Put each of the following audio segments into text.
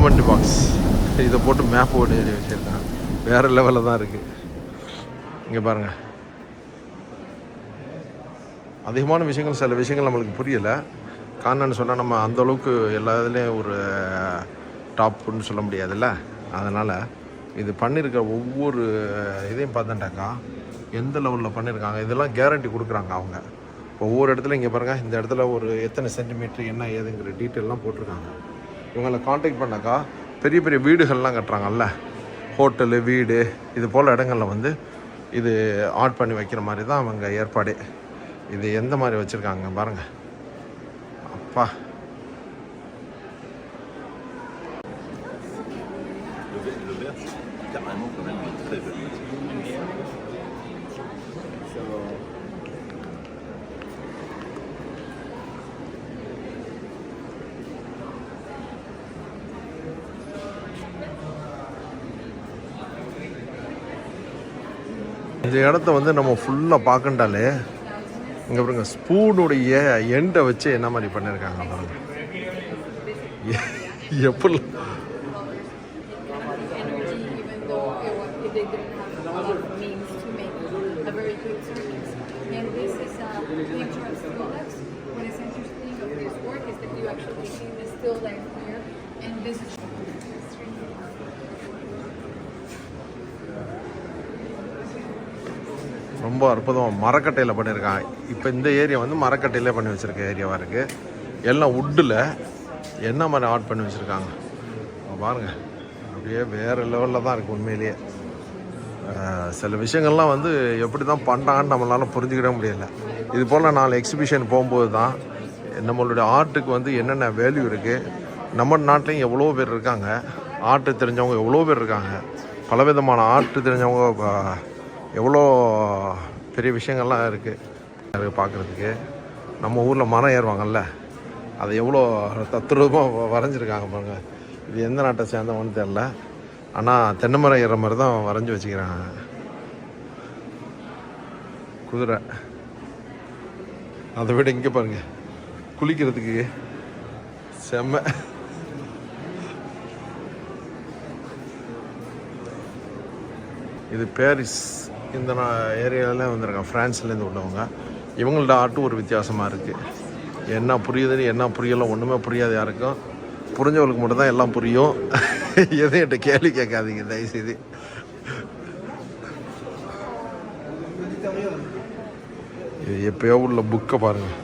Geometry box இதை போட்டு map போட்டு எழுதி வச்சுருக்காங்க. வேறு லெவலில் தான் இருக்குது. இங்கே பாருங்கள், அதிகமான விஷயங்கள், சில விஷயங்கள் நம்மளுக்கு புரியலை. காரணம்னு சொன்னால் நம்ம அந்தளவுக்கு எல்லா இதுலேயும் ஒரு டாப்புன்னு சொல்ல முடியாதுல்ல. அதனால் இது பண்ணியிருக்க ஒவ்வொரு இதையும் பார்த்தேன்டாக்கா எந்த லெவலில் பண்ணியிருக்காங்க. இதெல்லாம் கேரண்டி கொடுக்குறாங்க அவங்க. ஒவ்வொரு இடத்துல இங்கே பாருங்கள், இந்த இடத்துல ஒரு எத்தனை சென்டிமீட்ரு என்ன ஏதுங்கிற டீட்டெயிலெலாம் போட்டிருக்காங்க. இவங்களை காண்டாக்ட் பண்ணாக்கா பெரிய பெரிய வீடுகள்லாம் கட்டுறாங்கல்ல, ஹோட்டலு, வீடு, இது போல் இடங்களில் வந்து இது ஆட் பண்ணி வைக்கிற மாதிரி தான் அவங்க ஏற்பாடு. இது எந்த மாதிரி வச்சுருக்காங்க பாருங்கள். அப்பா, இந்த இடத்த வந்து நம்ம ஃபுல்லாக பார்க்கண்டாலே இங்கே பாருங்க, ஸ்பூனுடைய எண்டை வச்சு என்ன மாதிரி பண்ணியிருக்காங்க பாருங்க. எப்படி ரொம்ப அற்புதமாக மரக்கட்டையில் பண்ணியிருக்காங்க. இப்போ இந்த ஏரியா வந்து மரக்கட்டையிலே பண்ணி வச்சுருக்க ஏரியாவாக இருக்குது. எல்லாம் உட்டில் என்ன மாதிரி ஆட் பண்ணி வச்சுருக்காங்க பாருங்கள். அப்படியே வேறு லெவலில் தான் இருக்குது உண்மையிலேயே. சில விஷயங்கள்லாம் வந்து எப்படி தான் பண்ணுறாங்கன்னு நம்மளால புரிஞ்சுக்கிட முடியலை. இது போல் 4 எக்ஸிபிஷன் போகும்போது தான் நம்மளுடைய ஆர்ட்டுக்கு வந்து என்னென்ன வேல்யூ இருக்குது. நம்ம நாட்டிலையும் எவ்வளோ பேர் இருக்காங்க, ஆர்ட்டு தெரிஞ்சவங்க எவ்வளோ பேர் இருக்காங்க. பலவிதமான ஆர்ட்டு தெரிஞ்சவங்க எவ்வளோ பெரிய விஷயங்கள்லாம் இருக்குது பார்க்குறதுக்கு. நம்ம ஊரில் மரம் ஏறுவாங்கல்ல, அதை எவ்வளோ தத்ரூபமாக வரைஞ்சிருக்காங்க பாருங்க. இது எந்த நாட்டை சேர்ந்தவன்னு தெரில, ஆனால் தென்னை மரம் ஏறுற மாதிரி தான் வரைஞ்சி வச்சுக்கிறாங்க. குதிரை, அதை விட இங்கே பாருங்கள், குளிக்கிறதுக்கு செம்ம. இது பாரிஸ் இந்த ஏரியாவில் வந்துருக்காங்க, ஃப்ரான்ஸ்லேருந்து உள்ளவங்க. இவங்கள்ட்ட ஆர்ட்டும் ஒரு வித்தியாசமாக இருக்குது. என்ன புரியுதுன்னு என்ன புரியலை ஒன்றுமே புரியாது யாருக்கும். புரிஞ்சவங்களுக்கு மட்டும்தான் எல்லாம் புரியும். எதையும் என்கிட்ட கேள்வி கேட்காதீங்க தயவுசெய்து. இது எப்பயோ உள்ள புக்கை பாருங்கள்.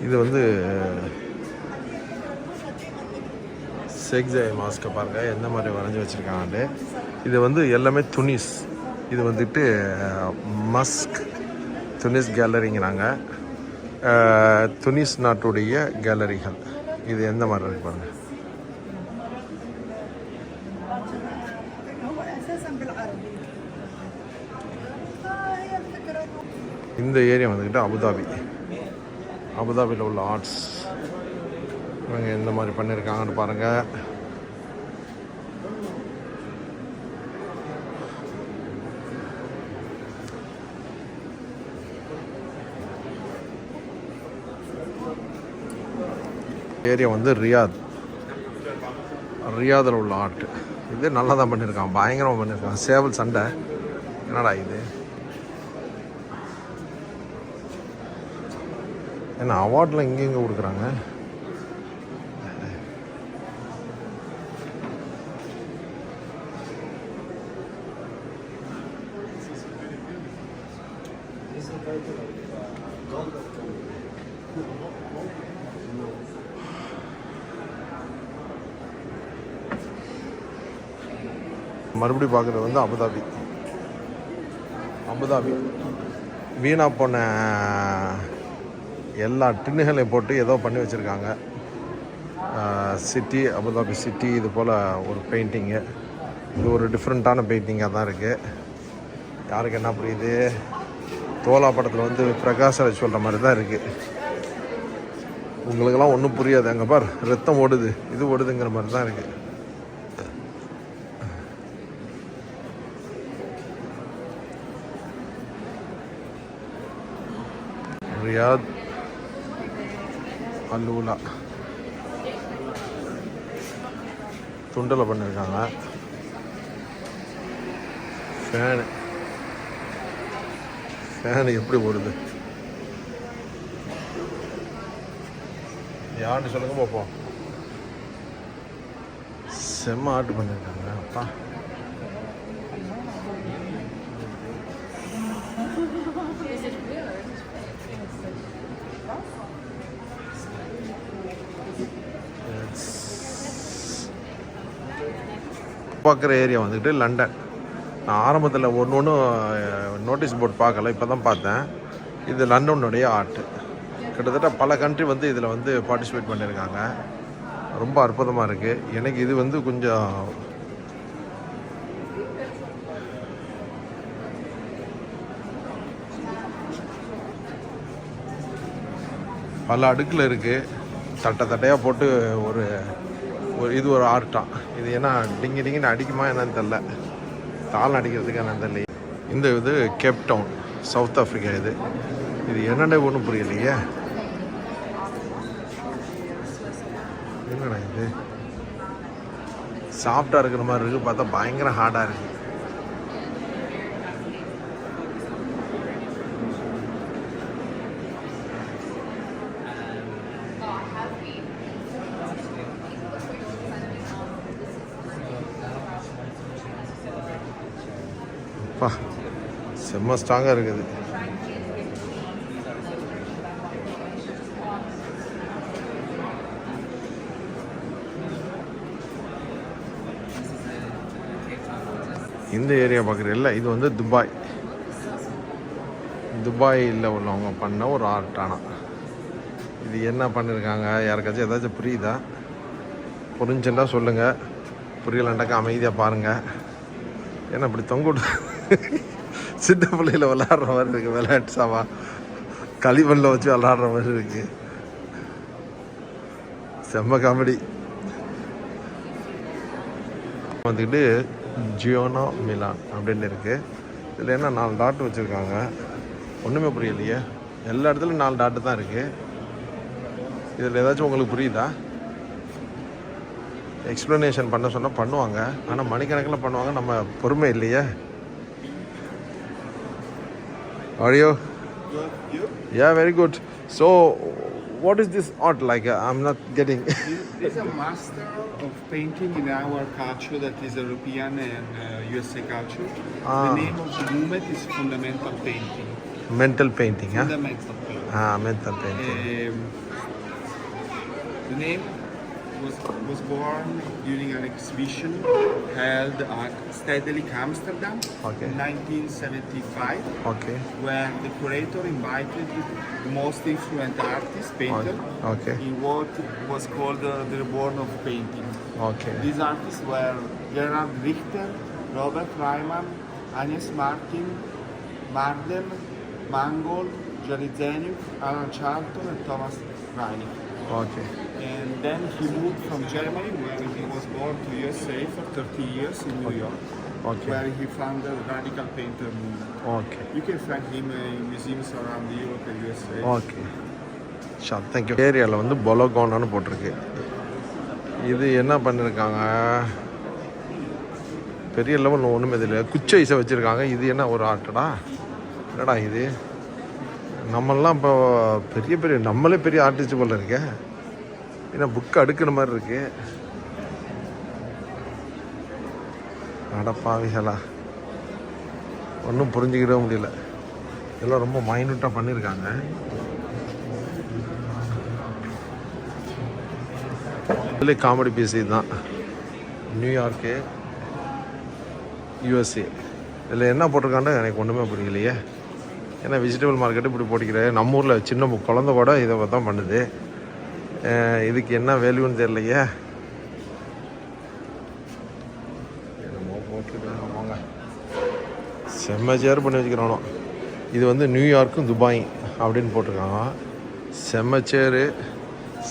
இது வந்து செக்ஸாய் மாஸ்கை பாருங்கள் எந்த மாதிரி வரைஞ்சி வச்சுருக்காங்கன்ட்டு. இது வந்து எல்லாமே துனிஸ். இது வந்துட்டு மஸ்க் துனிஸ் கேலரிங்கிறாங்க. துனிஸ் நாட்டுடைய கேலரிகள். இது எந்த மாதிரி இருக்கு பாருங்கள். இந்த ஏரியா வந்துக்கிட்டு அபுதாபியில் உள்ள ஆர்ட்ஸ். இவங்க எந்த மாதிரி பண்ணியிருக்காங்கன்னு பாருங்கள். ஏரியா வந்து ரியாதில் உள்ள ஆர்ட். இது நல்லா தான் பண்ணியிருக்கான், பயங்கரமாக பண்ணியிருக்கான். சேவல் சண்டை, என்னடா இது? ஏன்னா அவார்ட்லாம் இங்கே கொடுக்குறாங்க. மறுபடியும் பார்க்குறது வந்து அபுதாபி வீணாக போன எல்லா டின்னுகளையும் போட்டு ஏதோ பண்ணி வச்சுருக்காங்க. சிட்டி, அபுதாபி சிட்டி, இது போல் ஒரு பெயிண்டிங்கு. இது ஒரு டிஃப்ரெண்ட்டான பெயிண்டிங்காக தான் இருக்குது. யாருக்கு என்ன புரியுது? தோலா படத்தில் வந்து பிரகாஷ்ராஜ் சொல்கிற மாதிரி தான் இருக்குது. உங்களுக்கெல்லாம் ஒன்றும் புரியாது. அங்கே பார், ரத்தம் ஓடுது, இது ஓடுதுங்கிற மாதிரி தான் இருக்குது. ரியாத் அல்லூலா துண்டில் பண்ணியிருக்காங்க. ஃபேனு எப்படி ஓடுது யாருன்னு சொல்லுங்க பார்ப்போம். செம்ம ஆர்ட் பண்ணியிருக்காங்க. அப்பா பார்க்குற ஏரியா வந்துக்கிட்டு லண்டன். நான் ஆரம்பத்தில் ஒன்று நோட்டீஸ் போர்ட் பார்க்கல, இப்போ தான் பார்த்தேன். இது லண்டனுடைய ஆர்ட்டு. கிட்டத்தட்ட பல கண்ட்ரி வந்து இதில் வந்து பார்ட்டிசிபேட் பண்ணியிருக்காங்க. ரொம்ப அற்புதமாக இருக்குது. எனக்கு இது வந்து கொஞ்சம் பல அடுக்கில் இருக்குது. தட்டையாக போட்டு ஒரு இது ஒரு ஆர்ட்டாக. இது என்ன டிங்கின்னு அடிக்குமா என்னன்னு தெரில, தாளம் அடிக்கிறதுக்கு என்னன்னு தெரியல. இந்த இது கேப் டவுன், சவுத் ஆஃப்ரிக்கா. இது என்னடா ஒன்றும் புரியலையே. என்னடா இது சாஃப்டாக இருக்கிற மாதிரி இருக்குது, பார்த்தா பயங்கர ஹார்டாக இருக்குது. அப்பா செம்ம ஸ்ட்ராங்காக இருக்குது. இந்த ஏரியா பார்க்குறீங்களா, இது வந்து துபாயில் உள்ளவங்க பண்ண ஒரு ஆர்ட்டானா. இது என்ன பண்ணியிருக்காங்க, யாருக்காச்சும் ஏதாச்சும் புரியுதா? புரிஞ்சுன்னா சொல்லுங்கள், புரியலண்டாக்கா அமைதியாக பாருங்கள். ஏன்னா இப்படி தொங்கிட்டு சின்ன பிள்ளையில் விளாட்ற மாதிரி இருக்குது. விளையாட்டு சாவா களிமண்ணில் வச்சு விளாட்ற மாதிரி இருக்குது. செம்ம காமெடி. வந்துக்கிட்டு ஜியோனா மிலான் அப்படின்னு இருக்குது. இதில் என்ன 4 டாட் வச்சுருக்காங்க, ஒன்றுமே புரியலையே. எல்லா இடத்துலையும் 4 டாட்டு தான் இருக்குது. இதில் ஏதாச்சும் உங்களுக்கு புரியுதா? எக்ஸ்ப்ளனேஷன் பண்ண சொன்னால் பண்ணுவாங்க, ஆனால் மணிக்கணக்கில் பண்ணுவாங்க. நம்ம பொறுமை இல்லையே. Audio yeah, very good. So what is this art like? I'm not getting. This is a master of painting in our culture, that is European and USA culture. The name of the movement is fundamental painting. Mental painting, huh? Fundamental painting. Mental painting. The name was born during an exhibition held at Stedelijk, Amsterdam, Okay. in 1975. Okay. Where the curator invited the most influential artists, painter, Okay. in what was called the reborn of painting. Okay. These artists were Gerhard Richter, Robert Reimann, Agnes Martin, Marden, Mangold, Jerry Zeniuk, Alan Charlton, and Thomas Reinig. Okay. And then he moved from Germany, where he was born, to USA for 30 years in New York, Okay. where he founded the radical painter movement. Okay. You can find him in museums around Europe and USA. Okay shop, thank you. ஏரியாவில் வந்து பொலோகோனான்னு போட்டிருக்கு. இது என்ன பண்ணியிருக்காங்க, பெரிய level ஒன்றுமே தெரியல. குச்சை ஐஸை வச்சுருக்காங்க. இது என்ன ஒரு ஆர்ட்டடா? என்னடா இது? நம்மெல்லாம் இப்போ நம்மளே பெரிய ஆர்டிஸ்ட் போல் இருக்கே. ஏன்னா புக்கு அடுக்கிற மாதிரி இருக்கு. அடப்பாவிகளா, ஒன்றும் புரிஞ்சுக்கிடவே முடியல. இதெல்லாம் ரொம்ப மைனூட்டாக பண்ணியிருக்காங்க. இதில் காமெடி பீஸ் இதுதான். New York, USA. இதில் என்ன போட்டிருக்காண்டா எனக்கு ஒன்றுமே புரியலையே. ஏன்னா வெஜிடபிள் மார்க்கெட்டு இப்படி போட்டிக்கிறேன். நம்ம ஊரில் சின்ன குழந்தை கூட இதை தான் பண்ணுது. இதுக்கு என்ன வேல்யூன்னு தெரியலையே. என்னமோ போட்டுருக்காங்க. செம்ம சேர் பண்ணி வச்சுக்கிறானோ. இது வந்து நியூயார்க்கும் துபாய் அப்படின்னு போட்டிருக்காங்க. செம்ம சேரு,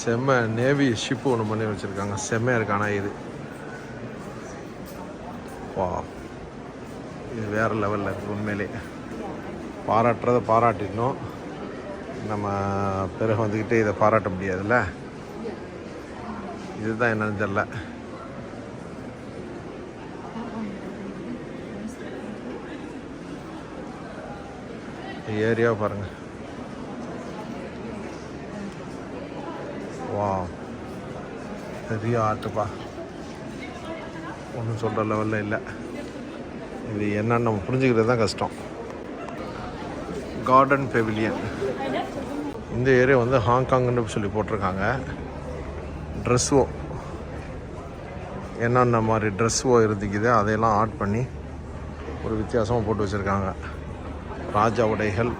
செம்ம நேவி ஷிப்பு ஒன்று பண்ணி வச்சுருக்காங்க. செம்மையாக இருக்கானா இது. வா, இது வேறு லெவலில் இருக்குது உண்மையிலே. பாராட்டுறதை பாராட்டிடணும். நம்ம பிறகு வந்துக்கிட்டு இதை பாராட்ட முடியாதுல்ல. இதுதான் என்னன்னு தெரில. ஏரியாவை பாருங்கள். வா, பெரிய ஆர்ட்டுப்பா. ஒன்றும் சொல்கிற லெவலில் இல்லை. இது என்னன்னு நம்ம புரிஞ்சுக்கிறது தான் கஷ்டம். Garden pavilion. இந்த ஏரியா வந்து ஹாங்காங்னு சொல்லி போட்டிருக்காங்க. ட்ரெஸ்ஸோ என்னென்ன மாதிரி ட்ரெஸ்ஸோ இருந்துக்குது அதையெல்லாம் ஆட் பண்ணி ஒரு வித்தியாசமாக போட்டு வச்சுருக்காங்க. ராஜா உடைகள்,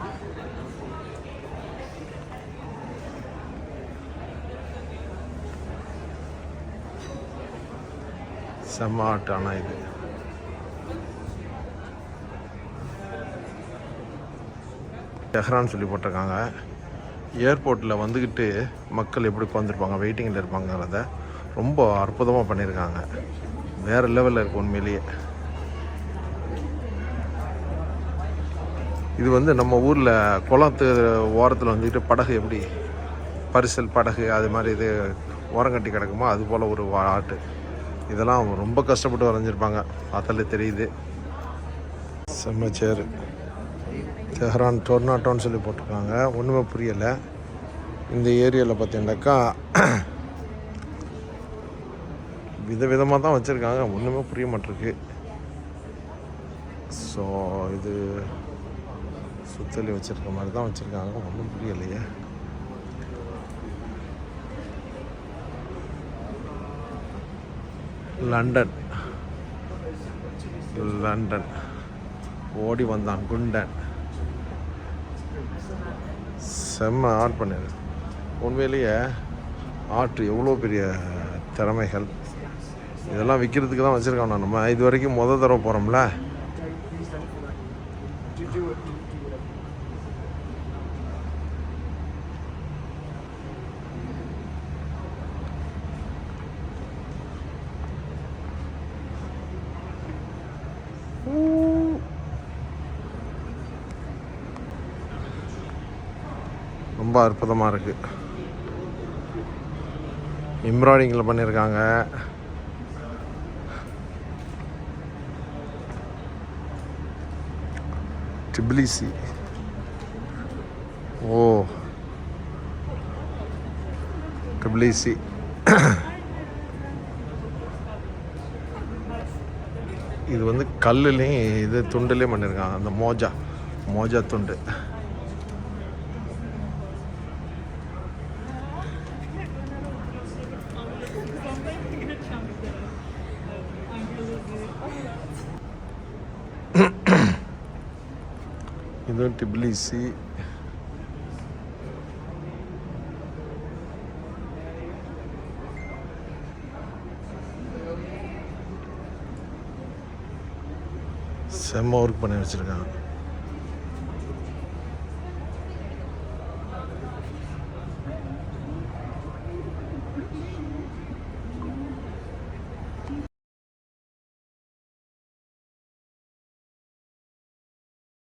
செம்ம ஆர்ட். ஆனால் இது டெஹ்ரான் சொல்லி போட்டிருக்காங்க. ஏர்போர்ட்டில் வந்துக்கிட்டு மக்கள் எப்படி உட்காந்துருப்பாங்க, வெயிட்டிங்கில் இருப்பாங்கிறத ரொம்ப அற்புதமாக பண்ணியிருக்காங்க. வேறு லெவலில் இருக்குது உண்மையிலேயே. இது வந்து நம்ம ஊரில் குளத்து ஓரத்தில் வந்துக்கிட்டு படகு எப்படி பரிசல் படகு அது மாதிரி இது ஓரங்கட்டி கிடக்குமோ அது போல் ஒரு ஆர்ட்டு. இதெல்லாம் ரொம்ப கஷ்டப்பட்டு வரைஞ்சிருப்பாங்க, பார்த்தாலே தெரியுது. செம்ம சேரு. தெஹ்ரான் டொர்னாட்டோன்னு சொல்லி போட்டிருக்காங்க. ஒன்றுமே புரியலை. இந்த ஏரியாவில் பார்த்தீங்கன்னாக்கா விதவிதமாக தான் வச்சுருக்காங்க. ஒன்றுமே புரிய மாட்டிருக்கு. ஸோ இது சுத்தலி வச்சுருக்க மாதிரி தான் வச்சுருக்காங்க. ஒன்றும் புரியலையே. லண்டன் லண்டன் ஓடி வந்தான் குண்டன். செம்ம ஆர்ட் பண்ணிடு. உண்மையிலேயே ஆர்ட் எவ்வளோ பெரிய திறமைகள். இதெல்லாம் விற்கிறதுக்கு தான் வச்சுருக்கோம். நம்ம இது வரைக்கும் தடவை போகிறோம்ல. ரொம்ப அற்புதமாக இருக்குது. எம்ப்ராய்டிங்கில் பண்ணியிருக்காங்க. டிபிலிசி. ஓ, டிபிலிசி. இது வந்து கல்லுலேயும் இது துண்டுலேயும் பண்ணியிருக்காங்க. அந்த மோஜா துண்டு. இது டிபிலிசி. செம்ம ஒர்க் பண்ணி வச்சுருக்காங்க.